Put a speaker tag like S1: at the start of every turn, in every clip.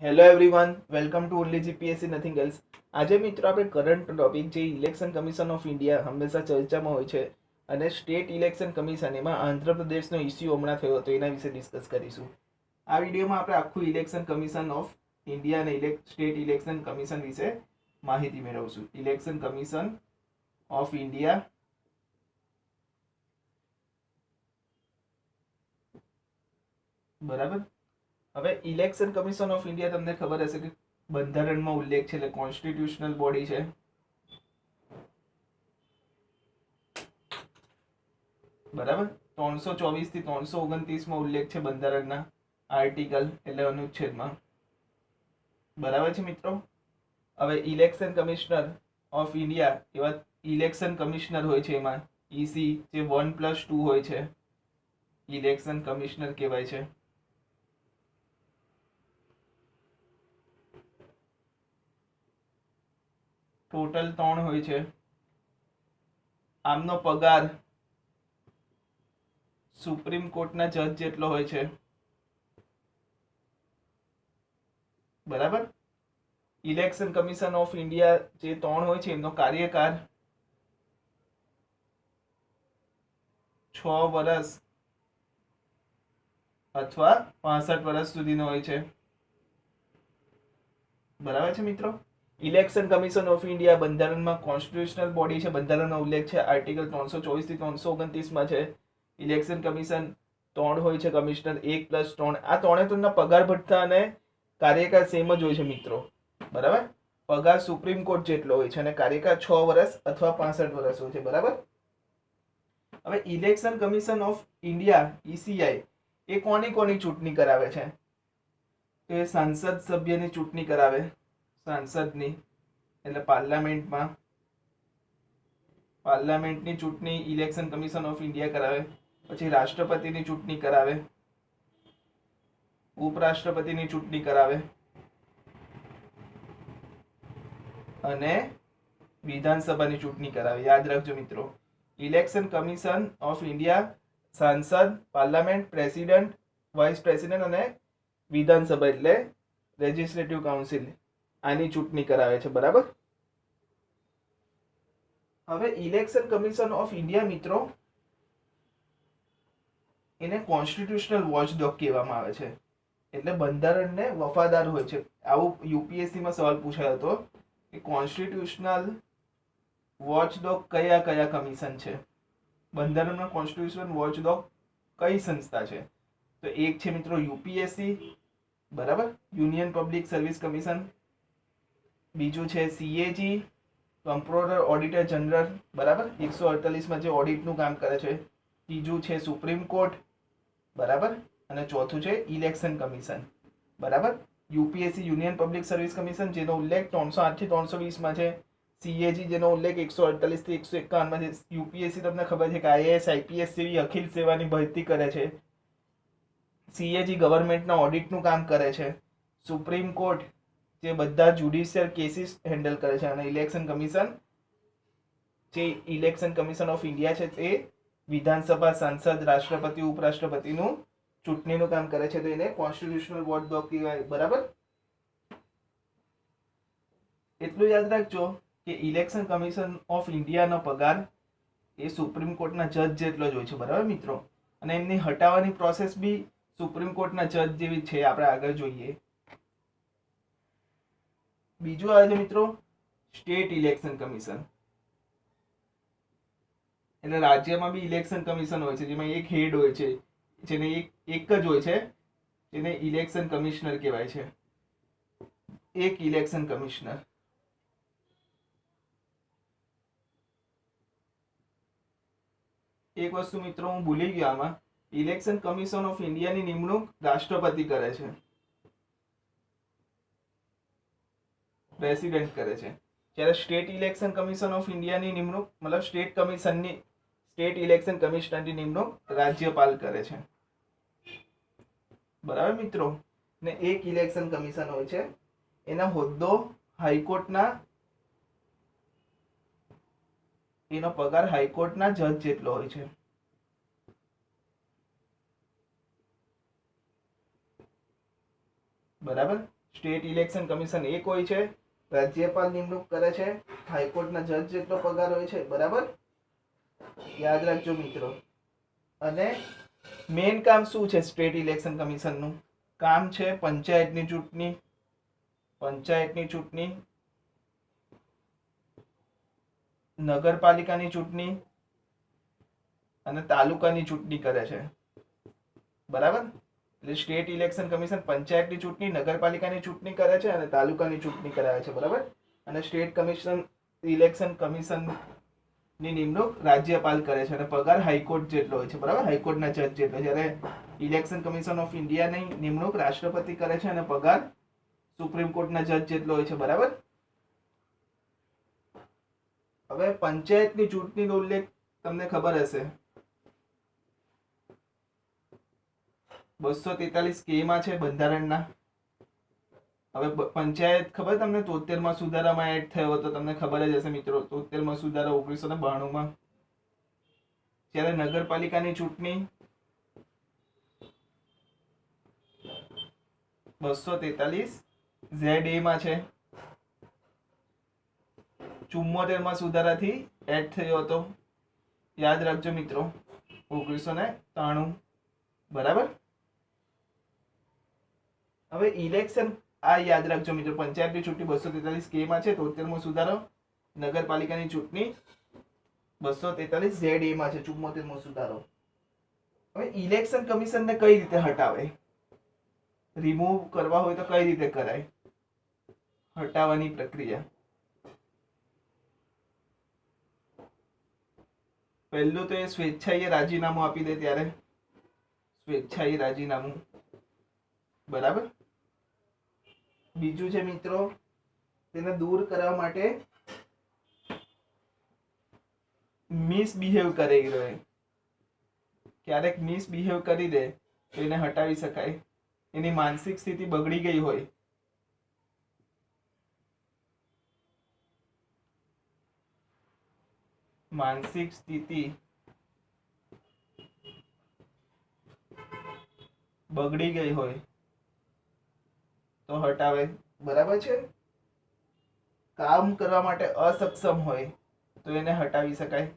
S1: Hello everyone, welcome to only GPSC nothing else. આજે મિત્રો આપણે કરંટ ટોપિક જે ઇલેક્શન કમિશન ઓફ ઇન્ડિયા હંમેશા ચર્ચામાં હોય છે અને સ્ટેટ ઇલેક્શન કમિશન એમાં આંધ્રપ્રદેશનો ઇસ્યુ હમણાં થયો હતો એના વિશે ડિસ્કસ કરીશું. આ વિડીયોમાં આપણે આખું ઇલેક્શન કમિશન ઓફ ઇન્ડિયા અને સ્ટેટ ઇલેક્શન કમિશન વિશે માહિતી મેળવશું. ઇલેક્શન કમિશન ઓફ ઇન્ડિયા બરાબર. હવે ઇલેક્શન કમિશન ઓફ ઇન્ડિયા તમને ખબર હશે કે બંધારણમાં ઉલ્લેખ છે, એટલે કોન્સ્ટિટ્યુશનલ બોડી છે. બરાબર. 324 થી 329 માં ઉલ્લેખ છે બંધારણના આર્ટિકલ એટલે અનુચ્છેદમાં. બરાબર છે મિત્રો. હવે ઇલેક્શન કમિશનર ઓફ ઇન્ડિયા એવા ઇલેક્શન કમિશનર હોય છે, એમાં ઈસી જે 1+2 હોય છે ઇલેક્શન કમિશનર કહેવાય છે. ટોટલ 3 હોય છે. આમનો પગાર સુપ્રીમ કોર્ટના જજ જેટલો હોય છે. બરાબર. ઇલેક્શન કમિશન ઓફ ઇન્ડિયા જે 3 હોય છે એમનો કાર્યકાળ 6 વર્ષ અથવા 65 વર્ષ સુધીનો હોય છે. બરાબર છે મિત્રો. ઇલેક્શન કમિશન ઓફ ઇન્ડિયા બંધારણમાં કોન્સ્ટિટ્યુશનલ બોડી છે. બંધારણનો ઉલ્લેખ છે આર્ટિકલ 324 થી 329 માં છે. ઇલેક્શન કમિશન 3 હોય છે કમિશનર, 1+3. આ ત્રણેયના પગાર ભથ્થા અને કાર્યકાળ સેમ જ હોય છે મિત્રો. બરાબર. પગાર સુપ્રીમ કોર્ટ જેટલો હોય છે અને કાર્યકાળ 6 વર્ષ અથવા 65 વર્ષ હોય છે. બરાબર. હવે election commission of India ECI એ કોની ચૂંટણી કરાવે છે? તો એ સાંસદ સભ્યની ચૂંટણી કરાવે, સાંસદની એટલે પાર્લામેન્ટની ચૂંટણી ઇલેક્શન કમિશન ઓફ ઇન્ડિયા કરાવે. પછી રાષ્ટ્રપતિની ચૂંટણી કરાવે, ઉપરાષ્ટ્રપતિની ચૂંટણી કરાવે અને વિધાનસભાની ચૂંટણી કરાવે. યાદ રાખજો મિત્રો, ઇલેક્શન કમિશન ઓફ ઇન્ડિયા સાંસદ, પાર્લામેન્ટ, પ્રેસિડેન્ટ, વાઇસ પ્રેસિડેન્ટ અને વિધાનસભા એટલે લેજિસ્લેટિવ કાઉન્સિલ આની ચૂંટણી કરાવે છે. બરાબર. હવે ઇલેક્શન કમિશન ઓફ ઇન્ડિયા મિત્રો એને કોન્સ્ટિટ્યુશનલ વોચડોગ કહેવામાં આવે છે, એટલે બંધારણને વફાદાર હોય છે. આવું યુપીએસસી માં સવાલ પૂછાયો હતો કે કોન્સ્ટિટ્યુશનલ વોચડોગ કયા કયા કમિશન છે, બંધારણમાં કોન્સ્ટિટ્યુશનલ વોચડોગ કઈ સંસ્થા છે? તો એક છે મિત્રો યુપીએસસી, બરાબર, યુનિયન પબ્લિક સર્વિસ કમિશન. બીજું છે સીએજી, કમ્પ્ટ્રોલર ઓડિટર જનરલ, બરાબર, 148 માં જે ઓડિટનું કામ કરે છે. ત્રીજું છે સુપ્રીમ કોર્ટ, બરાબર, અને ચોથું છે ઇલેક્શન કમિશન. બરાબર. UPSC union public service commission જેનો ઉલ્લેખ 308 થી 320 માં છે. સીએજી જેનો ઉલ્લેખ 148 થી 151 માં છે. યુપીએસસી તમને ખબર છે કે આઈએએસ આઈપીએસ જેવી અખિલ સેવાની ભરતી કરે છે. સીએજી ગવર્મેન્ટના ઓડિટનું કામ કરે છે. સુપ્રીમ કોર્ટ જે બધા જ્યુડિશિયલ કેસીસ હેન્ડલ કરે છે અને ઇલેક્શન કમિશન જે ઇલેક્શન કમિશન ઓફ ઇન્ડિયા છે તે વિધાનસભા, સાંસદ, રાષ્ટ્રપતિ, ઉપરાષ્ટ્રપતિનું ચૂંટણીનું કામ કરે છે. તો એને કોન્સ્ટિટ્યુશનલ વોચડોગ કહેવાય. બરાબર. એટલું યાદ રાખજો કે ઇલેક્શન કમિશન ઓફ ઇન્ડિયાનો પગાર એ સુપ્રીમ કોર્ટના જજ જેટલો જ હોય છે. બરાબર મિત્રો. અને એમની હટાવવાની પ્રોસેસ બી સુપ્રીમ કોર્ટના જજ જેવી છે. આપણે આગળ જોઈએ. બીજું આવે છે મિત્રો સ્ટેટ ઇલેક્શન કમિશન, એટલે રાજ્યમાં બી ઇલેક્શન કમિશન હોય છે જેમાં એક હેડ હોય છે, જેને એક જ હોય છે, જેને ઇલેક્શન કમિશનર કહેવાય છે. એક ઇલેક્શન કમિશનર. એક વસ્તુ મિત્રો હું ભૂલી ગયો આમાં, ઇલેક્શન કમિશન ઓફ ઇન્ડિયાની નિમણૂક રાષ્ટ્રપતિ કરે છે, પ્રેસિડેન્ટ કરે છે. જ્યારે સ્ટેટ ઇલેક્શન કમિશન ઓફ ઇન્ડિયાની નિમણૂક મતલબ સ્ટેટ ઇલેક્શન કમિશનરની નિમણૂક રાજ્યપાલ કરે છે. બરાબર મિત્રો. ને એક ઇલેક્શન કમિશન હોય છે, એના હોદ્દો હાઈકોર્ટના, એનો પગાર હાઈકોર્ટના જજ જેટલો હોય છે. બરાબર. સ્ટેટ ઇલેક્શન કમિશન એક હોય છે, રાજ્યપાલ નિમણૂક કરે છે, હાઈકોર્ટના જજ જેટલો પગાર હોય છે, બરાબર, યાદ રાખજો મિત્રો. અને મેઇન કામ શું છે સ્ટેટ ઇલેક્શન કમિશનનું? કામ છે પંચાયતની ચૂંટણી, નગરપાલિકાની ચૂંટણી અને તાલુકાની ચૂંટણી કરે છે, બરાબર. એટલે સ્ટેટ ઇલેક્શન કમિશન પંચાયતની ચૂંટણી, નગરપાલિકાની ચૂંટણી કરે છે અને તાલુકાની ચૂંટણી કરાવે છે, બરાબર. અને સ્ટેટ ઇલેક્શન કમિશન ની નિમણૂક રાજ્યપાલ કરે છે અને પગાર હાઈકોર્ટ જેટલો હોય છે, બરાબર, હાઈકોર્ટના જજ જેટલો. જ્યારે ઇલેક્શન કમિશન ઓફ ઇન્ડિયાની નિમણૂક રાષ્ટ્રપતિ કરે છે અને પગાર સુપ્રીમ કોર્ટના જજ જેટલો હોય છે, બરાબર. હવે પંચાયતની ચૂંટણીનો ઉલ્લેખ તમને ખબર હશે 243 કે માં છે બંધારણના. હવે પંચાયત ખબર તમને 73માં સુધારામાં એડ થયો હતો, તમને ખબર જ હશે મિત્રો, 73માં સુધારો 1992માં. જ્યારે નગરપાલિકાની ચૂંટણી 243 ZA માં છે, 74માં સુધારાથી એડ થયો હતો, યાદ રાખજો મિત્રો, 1993, બરાબર. હવે ઇલેક્શન આ યાદ રાખજો મિત્રો, પંચાયતની ચૂંટણી 243 કે માં છે, 73મો સુધારો, નગરપાલિકાની ચૂંટણી 243 ZA માં છે, 74મો સુધારો. હવે ઇલેક્શન કમિશનને કઈ રીતે હટાવે, રિમૂવ કરવા હોય તો કઈ રીતે કરાય, હટાવવાની પ્રક્રિયા? પહેલું તો એ સ્વેચ્છાએ રાજીનામું આપી દે, ત્યારે સ્વેચ્છાએ રાજીનામું, બરાબર. બીજું છે મિત્રો, તેને દૂર કરવા માટે મિસબિહેવ કરે, ક્યારેક મિસબિહેવ કરી દે તો એને હટાવી શકાય. એની માનસિક સ્થિતિ બગડી ગઈ હોય, માનસિક સ્થિતિ બગડી ગઈ હોય તો હટાવે, બરાબર છે. કામ કરવા માટે અસક્ષમ હોય તો એને હટાવી શકાય,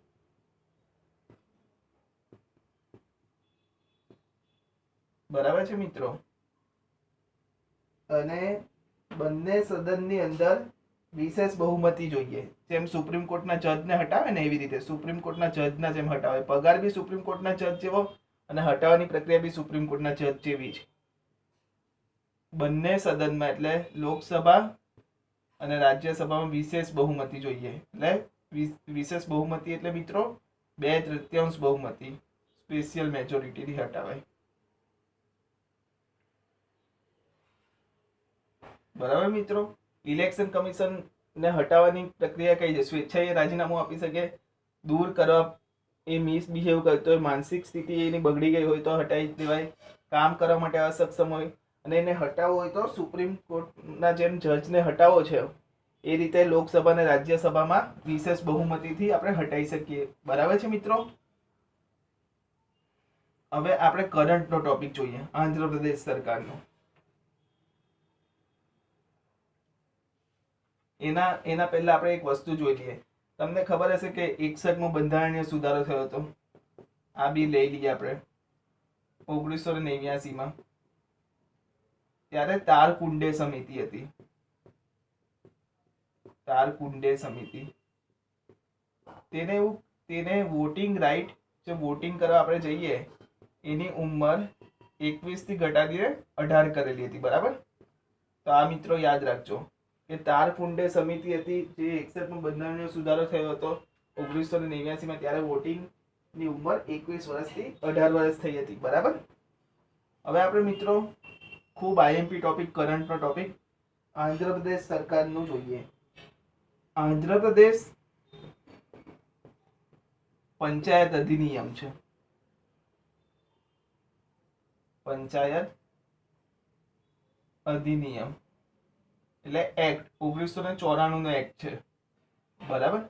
S1: બરાબર છે મિત્રો. અને બંને સદનની અંદર વિશેષ બહુમતી જોઈએ, જેમ સુપ્રીમ કોર્ટના જજને હટાવે ને એવી રીતે સુપ્રીમ કોર્ટના જજના જેમ હટાવે. પગાર બી સુપ્રીમ કોર્ટના જજ જેવો અને હટાવવાની પ્રક્રિયા બી સુપ્રીમ કોર્ટના જજ જેવી જ. બંને સદનમાં એટલે લોકસભા અને રાજ્યસભામાં વિશેષ બહુમતી જોઈએ. એટલે વિશેષ બહુમતી એટલે મિત્રો 2/3 બહુમતી, સ્પેશિયલ મેજોરિટીથી હટાવાય, બરાબર મિત્રો. ઇલેક્શન કમિશન ને હટાવવાની પ્રક્રિયા કઈ છે? સ્વેચ્છાએ રાજીનામું આપી શકે, દૂર કરવા, એ મિસબિહેવ કરતો હોય, માનસિક સ્થિતિ એની બગડી ગઈ હોય તો હટાવી દેવાય, કામ કરવા માટે અસક્ષમ હોય અને એને હટાવવો હોય તો સુપ્રીમ કોર્ટના જેમ જજને હટાવો છે એ રીતે લોકસભા અને રાજ્યસભામાં વિશેષ બહુમતીથી આપણે હટાવી શકીએ, બરાબર છે મિત્રો. હવે આપણે કરંટનો ટોપિક જોઈએ, આંધ્રપ્રદેશ સરકારનો. એના પહેલા આપણે એક વસ્તુ જોઈ લઈએ. તમને ખબર હશે કે 61મો બંધારણીય સુધારો થયો હતો, આ બી લઈ લઈએ આપણે 1989માં. ત્યારે તારકુંડે સમિતિ હતી, તારકુંડે સમિતિ. તેને વોટિંગ રાઈટ, જે વોટિંગ કરવા આપણે જઈએ એની ઉંમર 21 થી ઘટાડીને 18 કરેલી હતી, બરાબર. તો આ મિત્રો યાદ રાખજો કે તારકુંડે સમિતિ હતી, જે 61મો બંધારણીય સુધારો થયો હતો 1989માં. ત્યારે વોટિંગની ઉંમર 21 વર્ષથી 18 વર્ષ થઈ હતી, બરાબર. હવે આપણે મિત્રો ખૂબ આઈએમપી ટોપિક, કરંટનો ટોપિક આંધ્રપ્રદેશ સરકારનું જોઈએ. આંધ્રપ્રદેશ પંચાયત અધિનિયમ છે, પંચાયત અધિનિયમ એટલે એક્ટ, 1994 નો એક્ટ છે, બરાબર.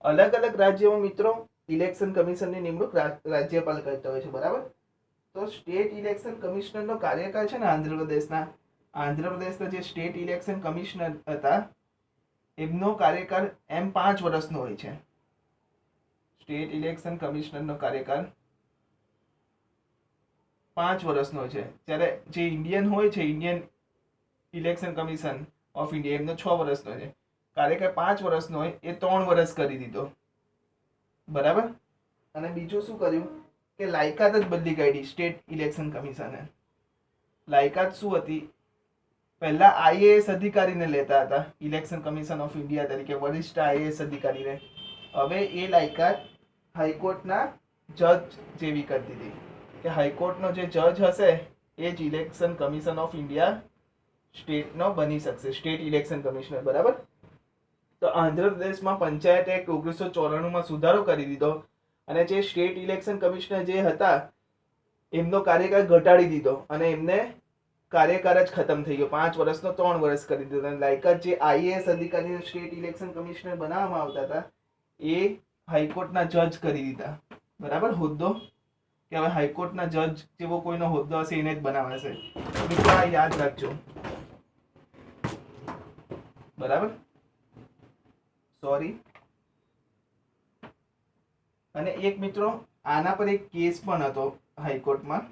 S1: અલગ અલગ રાજ્યોમાં મિત્રો ઇલેક્શન કમિશનની નિમણૂક રાજ્યપાલ કરતા હોય છે, બરાબર. તો સ્ટેટ ઇલેક્શન કમિશનરનો કાર્યકાળ છે ને આંધ્રપ્રદેશના, આંધ્રપ્રદેશના જે સ્ટેટ ઇલેક્શન કમિશનર હતા એમનો કાર્યકાળ એમ 5 વર્ષનો હોય છે. સ્ટેટ ઇલેક્શન કમિશનરનો કાર્યકાળ 5 વર્ષનો હોય છે, જ્યારે જે ઇન્ડિયન હોય છે, Indian election commission of India, એમનો 6 વર્ષનો છે. કાર્યકાળ 5 વર્ષનો હોય એ 3 વર્ષ કરી દીધો. બરાબર. અને બીજું શું કર્યું કે લાયકાત જ બદલી કાઢી સ્ટેટ ઇલેક્શન કમિશને. લાયકાત શું હતી? પહેલા આઈએએસ અધિકારીને લેતા હતા ઇલેક્શન કમિશન ઓફ ઇન્ડિયા તરીકે, વરિષ્ઠ આઈએએસ અધિકારીને. હવે એ લાયકાત હાઈકોર્ટના જજ જેવી કરી દીધી કે હાઈકોર્ટનો જે જજ હશે એ જ ઇલેક્શન કમિશન ઓફ ઇન્ડિયા સ્ટેટનો બની શકશે, સ્ટેટ ઇલેક્શન કમિશનર. બરાબર. તો આંધ્રપ્રદેશમાં પંચાયત એક્ટ 1994માં સુધારો કરી દીધો અને જે સ્ટેટ ઇલેક્શન કમિશનર જે હતા એમનો કાર્યકાળ ઘટાડી દીધો અને એમને કાર્યકાળ જ ખતમ થઈ ગયો. 5 વર્ષનો 3 વર્ષ કરી દીધો. અને લાયકાત જે આઈએએસ અધિકારીને સ્ટેટ ઇલેક્શન કમિશનર બનાવવામાં આવતા હતા એ હાઈકોર્ટના જજ કરી દીધા. બરાબર. હોદ્દો કે હવે હાઈકોર્ટના જજ જેવો કોઈનો હોદ્દો હશે એને જ બનાવાશે. મિત્રો આ યાદ રાખજો. બરાબર. સોરી. અને એક મિત્રો આના પર એક કેસ પણ હતો હાઈકોર્ટમાં.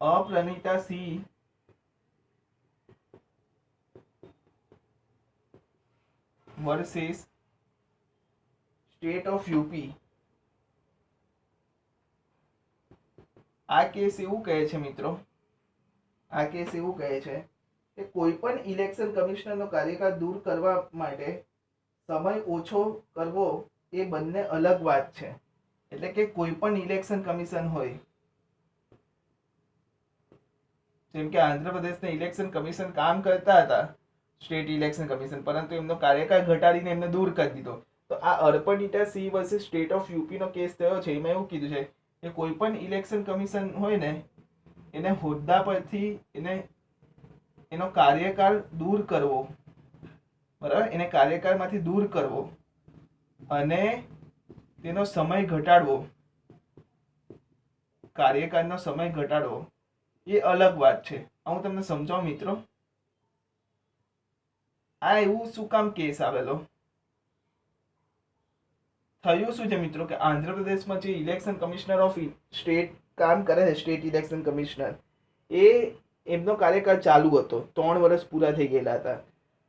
S1: અપ્રણીતા સિંહ વર્સિસ સ્ટેટ ઓફ યુપી. આ કેસ એવું કહે છે મિત્રો, આ કેસ એવું કહે છે કે કોઈ પણ ઇલેક્શન કમિશનરનો કાર્યકાળ દૂર કરવા માટે સમય ઓછો કરવો એ બંને અલગ વાત છે. એટલે કે કોઈ પણ ઇલેક્શન કમિશન હોય, જેમ કે આંધ્રપ્રદેશના ઇલેક્શન કમિશન કામ કરતા હતા સ્ટેટ ઇલેક્શન કમિશન, પરંતુ એમનો કાર્યકાળ ઘટાડીને એમને દૂર કરી દીધો. તો આ Arpanita Singh versus state of UP નો કેસ થયો છે. એમાં એવું કીધું છે કે કોઈ પણ ઇલેક્શન કમિશન હોય ને એને હોદ્દા પરથી એનો કાર્યકાળ દૂર કરવો. બરાબર. એને કાર્યકાળમાંથી દૂર કરવો અને તેનો સમય ઘટાડવો, કાર્યકાળનો સમય ઘટાડવો એ અલગ વાત છે. હું તમને સમજાવું મિત્રો. આ એવું શું કામ કેસ આવેલો? થયું શું છે મિત્રો કે આંધ્રપ્રદેશમાં જે ઇલેક્શન કમિશનર ઓફ સ્ટેટ કામ કરે છે, સ્ટેટ ઇલેક્શન કમિશનર, એ એમનો કાર્યકાળ ચાલુ હતો. 3 વર્ષ પૂરા થઈ ગયેલા હતા.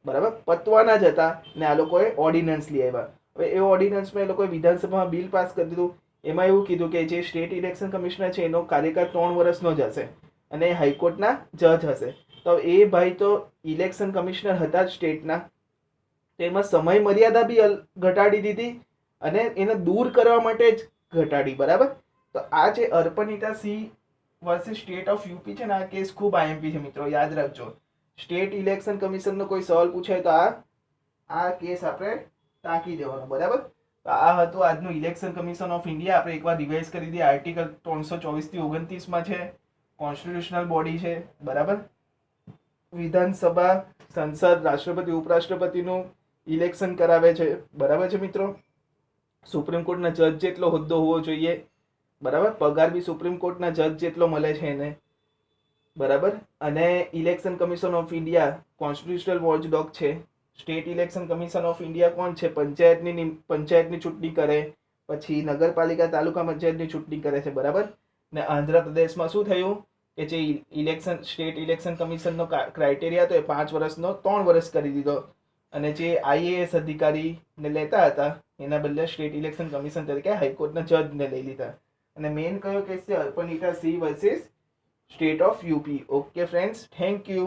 S1: બરાબર. પતવાના જ હતા ને આ લોકોએ ઓર્ડિનન્સ લઈ આવ્યા. હવે એ ઓર્ડિનન્સમાં એ લોકોએ વિધાનસભામાં બિલ પાસ કરી દીધું. એમાં એવું કીધું કે જે સ્ટેટ ઇલેક્શન કમિશનર છે એનો કાર્યકાળ 3 વર્ષનો જ હશે અને હાઈકોર્ટના જજ હશે. તો એ ભાઈ તો ઇલેક્શન કમિશનર હતા જ સ્ટેટના, તેમાં સમય મર્યાદા બી ઘટાડી દીધી અને એને દૂર કરવા માટે જ ઘટાડી. બરાબર. તો આ જે અર્પણિતા Singh versus state of UP છે ને, આ કેસ ખૂબ આઈએમપી છે મિત્રો, યાદ રાખજો. સ્ટેટ ઇલેક્શન કમિશનનો કોઈ સવાલ પૂછાય તો આ કેસ આપણે ટાંકી દેવાનો. બરાબર. તો આ હતું આજનું ઇલેક્શન કમિશન ઓફ ઇન્ડિયા. આપણે એકવાર રિવાઇઝ કરી દઈએ. આર્ટિકલ 324 થી 29 છે. કોન્સ્ટિટ્યુશનલ બોડી છે. બરાબર. વિધાનસભા, સંસદ, રાષ્ટ્રપતિ, ઉપરાષ્ટ્રપતિનું ઇલેક્શન કરાવે છે. બરાબર છે મિત્રો. સુપ્રીમ કોર્ટના જજ જેટલો હોદ્દો હોવો જોઈએ. બરાબર. પગાર બી સુપ્રીમ કોર્ટના જજ જેટલો મળે છે એને. બરાબર. અને election commission of India constitutional watchdog છે. State election commission of India કોણ છે? પંચાયતની ચૂંટણી કરે, પછી નગરપાલિકા, તાલુકા પંચાયતની ચૂંટણી કરે છે. બરાબર. ને આંધ્રપ્રદેશમાં શું થયું કે જે સ્ટેટ ઇલેક્શન કમિશનનો ક્રાઇટેરિયા હતો એ 5 વર્ષનો 3 વર્ષ કરી દીધો અને જે આઈએએસ અધિકારીને લેતા હતા એના બદલે સ્ટેટ ઇલેક્શન કમિશન તરીકે હાઈકોર્ટના જજને લઈ લીધા. અને મેઇન કયો કેસ છે? Arpanita Singh versus state of UP. Okay friends, thank you.